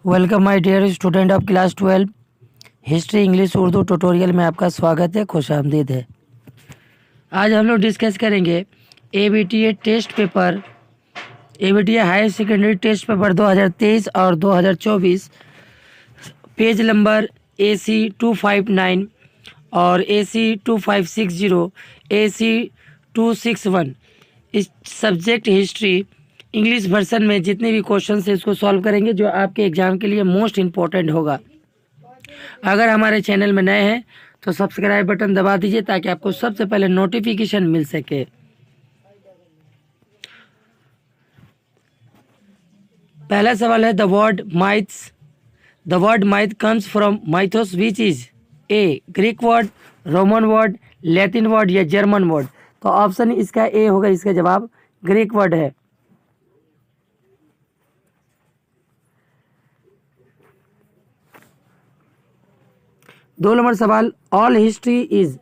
Welcome my dear student of class 12 history English Urdu tutorial में आपका स्वागत है, खुशामदीद है। आज हम लोग डिस्कस करेंगे ABTA test paper, ABTA higher secondary test paper 2023 और 2024, पेज नंबर AC 259 और AC 2560, AC 261। इस सब्जेक्ट हिस्ट्री इंग्लिश वर्सन में जितने भी क्वेश्चन है इसको सॉल्व करेंगे, जो आपके एग्जाम के लिए मोस्ट इम्पोर्टेंट होगा। अगर हमारे चैनल में नए हैं तो सब्सक्राइब बटन दबा दीजिए ताकि आपको सबसे पहले नोटिफिकेशन मिल सके। पहला सवाल है the word myths. The word myth comes from mythos which is a Greek word, Roman word, Latin word या जर्मन वर्ड। तो ऑप्शन इसका ए होगा, इसका जवाब ग्रीक वर्ड है। दो नंबर सवाल all history is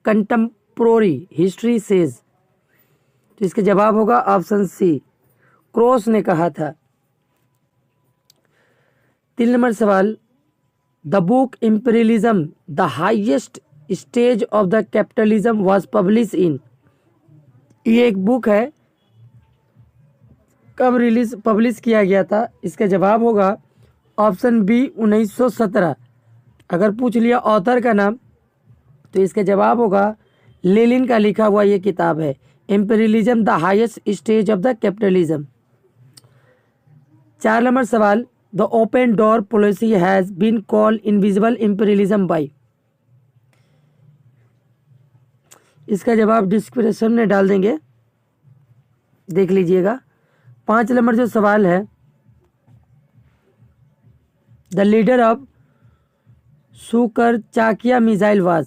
contemporary history says. तो इसका जवाब होगा ऑप्शन सी, क्रोस ने कहा था। तीन नंबर सवाल the book imperialism the highest stage of the capitalism was publish in. ये एक बुक है, कब पब्लिश किया गया था। इसका जवाब होगा ऑप्शन बी 1917। अगर पूछ लिया ऑथर का नाम तो इसका जवाब होगा लेनिन का लिखा हुआ ये किताब है, imperialism the highest stage of the capitalism. चार नंबर सवाल the open door policy has been called invisible imperialism by. इसका जवाब डिस्क्रिप्शन में डाल देंगे, देख लीजिएगा। पांच नंबर जो सवाल है द लीडर ऑफ सुकर चाकिया मिसाइल वाज।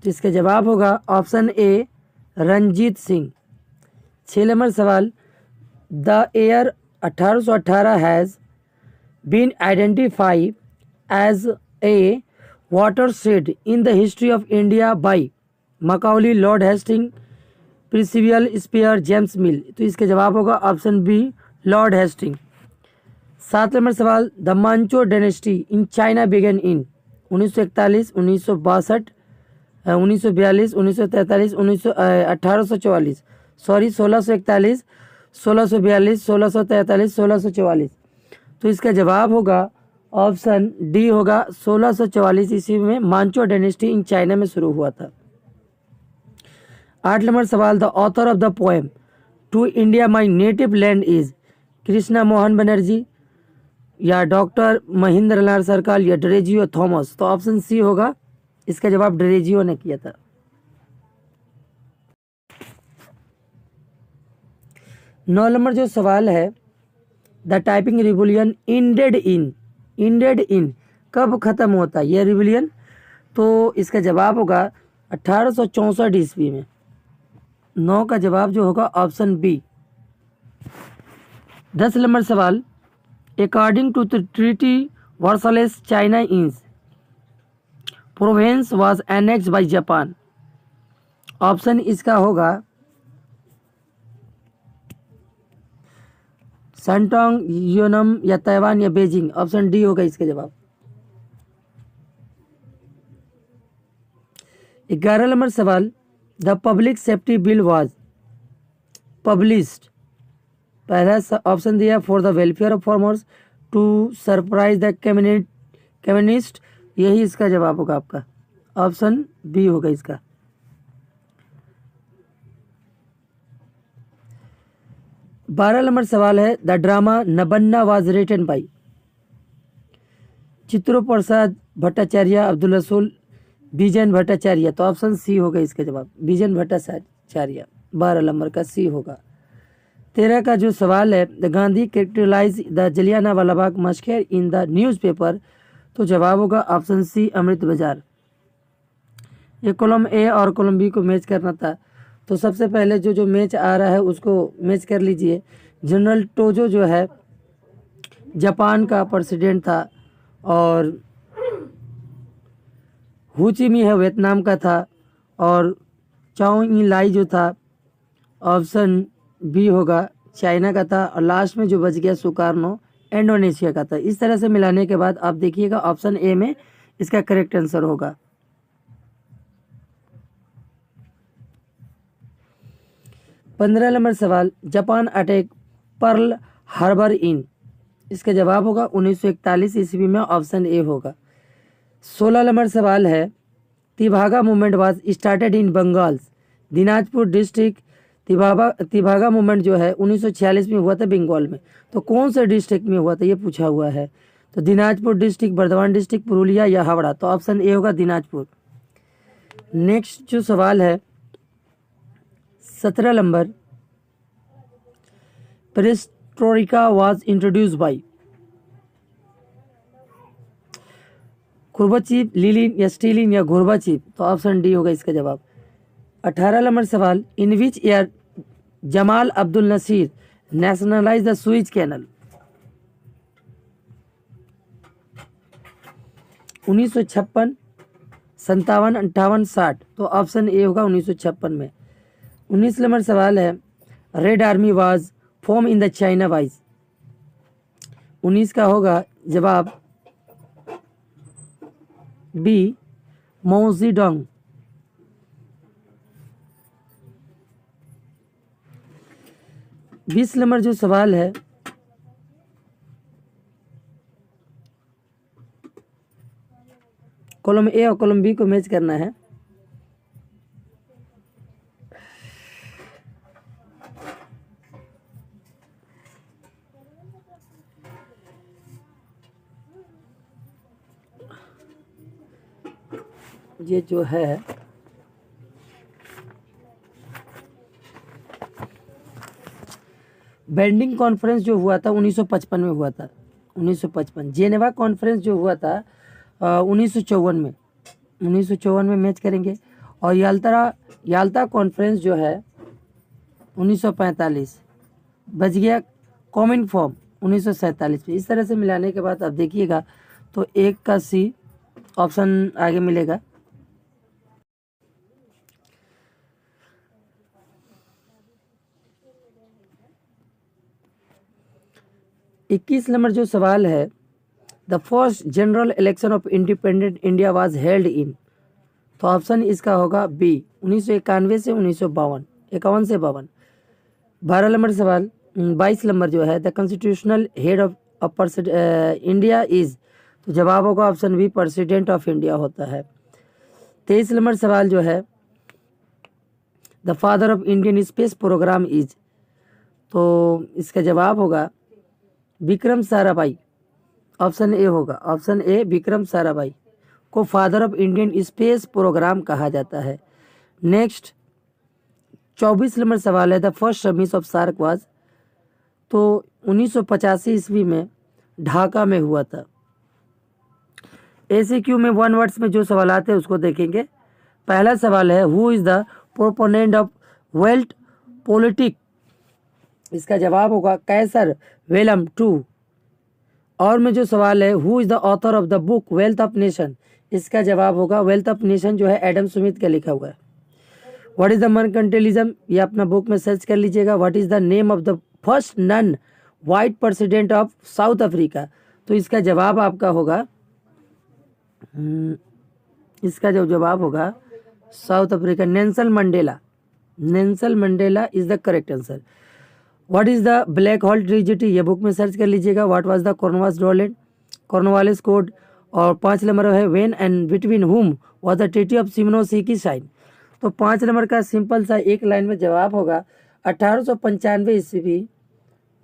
तो इसका जवाब होगा ऑप्शन ए रंजीत सिंह। छः नंबर सवाल the year 1818 has been identified as a watershed in the history of India by Macaulay, Lord Hastings, principal Spear, James Mill. तो इसका जवाब होगा ऑप्शन बी लॉर्ड हेस्टिंग। सात नंबर सवाल the Manchu dynasty in China began in 1941, 1962, 1942, 1943, 1844। Sorry 1641, 1642, 1643, 1644। तो इसका जवाब होगा ऑप्शन डी होगा 1644 ईस्वी में मांचो डायनेस्टी इन चाइना में शुरू हुआ था। आठ नंबर सवाल the author of the poem to India my native land is Krishna Mohan Banerjee या डॉक्टर महेंद्र लाल सरकार या ड्रेजियो थॉमस। तो ऑप्शन सी होगा, इसका जवाब ड्रेजियो ने किया था। नौ नंबर जो सवाल है द टाइपिंग रिवोल्यूशन इंडेड इन कब खत्म होता है यह रिवोल्यूशन। तो इसका जवाब होगा 1864 ईस्वी में। 9 का जवाब जो होगा ऑप्शन बी। 10 नंबर सवाल according to the treaty Versailles China इंस province was annex by Japan. Option इसका होगा सेंटोंग, यूनम या ताइवान या बेजिंग। ऑप्शन डी होगा इसका जवाब। 11 नंबर सवाल the public safety bill was published. पहला ऑप्शन दिया for the welfare of farmers, to surprise the communist. यही इसका जवाब होगा आपका, ऑप्शन बी होगा इसका। बारह नंबर सवाल है the drama Nabanna was written by Chitto Prasad Bhattacharya, Abdul Rasul, Bijan Bhattacharya. तो ऑप्शन सी होगा इसका जवाब, बिजन भट्टाचार्य। 12 नंबर का सी होगा। 13 का जो सवाल है the Gandhi characterize the Jallianwala Bagh massacre in the newspaper. तो जवाब होगा ऑप्शन सी अमृत बाजार। ये कॉलम ए और कॉलम बी को मैच करना था, तो सबसे पहले जो मैच आ रहा है उसको मैच कर लीजिए। जनरल टोजो जो है जापान का प्रेसिडेंट था और हो ची मिन्ह है वियतनाम का था और चाओ इन लाई जो था ऑप्शन बी होगा चाइना का था। और लास्ट में जो बच गया सुकार्नो इंडोनेशिया का था। इस तरह से मिलाने के बाद आप देखिएगा ऑप्शन ए में इसका करेक्ट आंसर होगा। 15 नंबर सवाल, जापान अटैक पर्ल हार्बर इन, इसका जवाब होगा 1941 ईस्वी में, ऑप्शन ए होगा। 16 नंबर सवाल है, Tebhaga movement was started in Bengal, Dinajpur district. Tebhaga movement जो है 1946 में हुआ था बंगाल में, तो कौन से डिस्ट्रिक्ट में हुआ था ये पूछा हुआ है। तो दिनाजपुर डिस्ट्रिक्ट, बर्धमान डिस्ट्रिक्ट, पुरुलिया या हावड़ा, तो ऑप्शन ए होगा दिनाजपुर। नेक्स्ट जो सवाल है 17 number, perestroika was introduce by, Gorbachev, Lenin या स्टीलिन या घोरबाचीफ, तो ऑप्शन डी होगा इसका जवाब। 18 नंबर सवाल, in which year Jamal Abdul Nasser nationalize the Suez canal, 1956, 57, 58, 60, तो ऑप्शन ए होगा 1956 में। 19 नंबर सवाल है, red army was form in the China wise, 19 का होगा जवाब बी, माओ जेडोंग। 20 नंबर जो सवाल है, कॉलम ए और कॉलम बी को मैच करना है। ये जो है बैंडिंग कॉन्फ्रेंस जो हुआ था 1955 में हुआ था, 1955। जेनेवा कॉन्फ्रेंस जो हुआ था 1954 में, 1954 में मैच करेंगे। और याल्टा कॉन्फ्रेंस जो है 1945, बच गया कॉमन फॉर्म 1947 में। इस तरह से मिलाने के बाद आप देखिएगा तो एक का सी ऑप्शन आगे मिलेगा। इक्कीस नंबर जो सवाल है, the first general election of independent India was held in, तो ऑप्शन इसका होगा बी, 1991 से 1952, 51 से 52। 12 नंबर सवाल, 22 नंबर जो है, the constitutional head of India is, तो जवाब होगा option B, president of India होता है। 23 नंबर सवाल जो है, the father of Indian space programme is, तो इसका जवाब होगा विक्रम साराभाई, ऑप्शन ए होगा, ऑप्शन ए, विक्रम साराभाई को father of Indian space programme कहा जाता है। नेक्स्ट 24 नंबर सवाल है, the first summit of SAARC was, तो 1985 ईस्वी में ढाका में हुआ था। ACQ में 1 वर्ड्स में जो सवाल आते हैं उसको देखेंगे। पहला सवाल है, who is the proponent of wealth politic, इसका जवाब होगा कैसर वेलम टू। और में जो सवाल है, who is the author of the book wealth of nation, इसका जवाब होगा वेल्थ ऑफ नेशन जो है एडम स्मिथ का लिखा हुआ है। व्हाट इज द मर्केंटिलिज्म, ये अपना बुक में सर्च कर लीजिएगा। What is the name of the first non white president of South Africa, तो इसका जवाब आपका होगा इसका जो जवाब होगा South Africa, Nelson Mandela. Nelson Mandela is the correct answer. What is the black hole tragedy, ये बुक में सर्च कर लीजिएगा। What was the Cornwallis code. और 5 नंबर है, when and between whom was the treaty of Shimonoseki sign, तो 5 number का simple सा एक लाइन में जवाब होगा 1895 ईस्वी,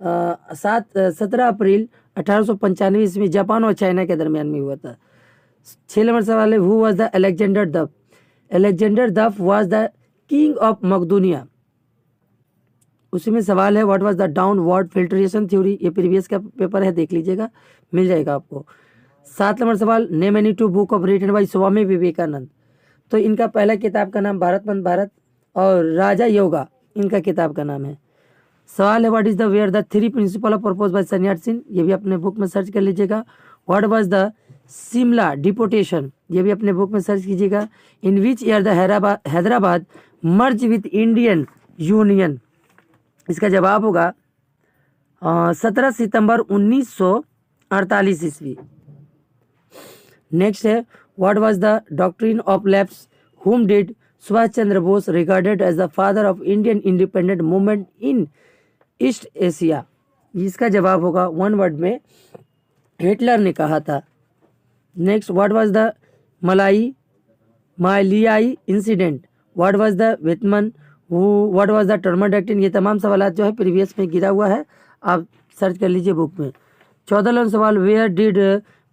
17 अप्रैल 1895 ईस्वी जापान और चाइना के दरमियान में हुआ था। 6 नंबर सवाल है, who was the Alexander Duff, Alexander Duff was the king of Macedonia. उसी में सवाल है, what was the downward filtration theory, ये प्रीवियस का पेपर है, देख लीजिएगा, मिल जाएगा आपको। 7 नंबर सवाल, name any two book of written by Swami Vivekananda, तो इनका पहला किताब का नाम भारत बंद भारत और राजा योगा इनका किताब का नाम है। सवाल है, what is the where the 3 principle of purpose by Sun Yat Sen, ये भी अपने बुक में सर्च कर लीजिएगा। What was the Shimla deputation, ये भी अपने बुक में सर्च कीजिएगा। In which year the Hyderabad merge with Indian union, इसका जवाब होगा 17 सितंबर 1948 ईस्वी। नेक्स्ट है what was the doctrine of lapse whom did Subhash Chandra Bose regarded as the father of Indian independent movement in east Asia. इसका जवाब होगा वन वर्ड में हिटलर ने कहा था। नेक्स्ट व्हाट वाज द मलाई मालियाई incident, what was the Whitman, what was the टर्मोडक्टिन। ये तमाम सवाल जो है प्रीवियस में गिरा हुआ है, आप सर्च कर लीजिए बुक में। 14वां सवाल वेयर डिड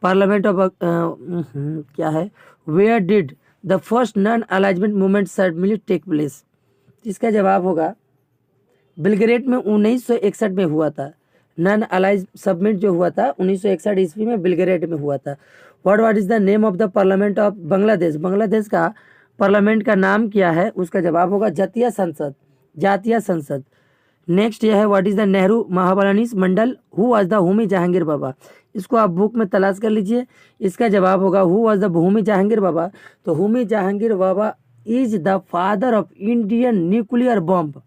पार्लियामेंट ऑफ क्या है, where did the first non alignment movement सर्टमिली टेक प्लेस। इसका जवाब होगा बेलग्रेड में 1961 में हुआ था। नॉन अलाइज सबमिट जो हुआ था 1961 ईस्वी में बेलग्रेड में हुआ था। What is the name of the parliament of Bangladesh, Bangladesh का पार्लियामेंट का नाम क्या है, उसका जवाब होगा जातीय संसद, जातीय संसद। नेक्स्ट यह है what is the Nehru Mahalanobis मंडल who was the Homi Jehangir Bhabha. इसको आप बुक में तलाश कर लीजिए। इसका जवाब होगा who was the Homi Jehangir Bhabha. तो Homi Jehangir Bhabha is the father of Indian nuclear bomb.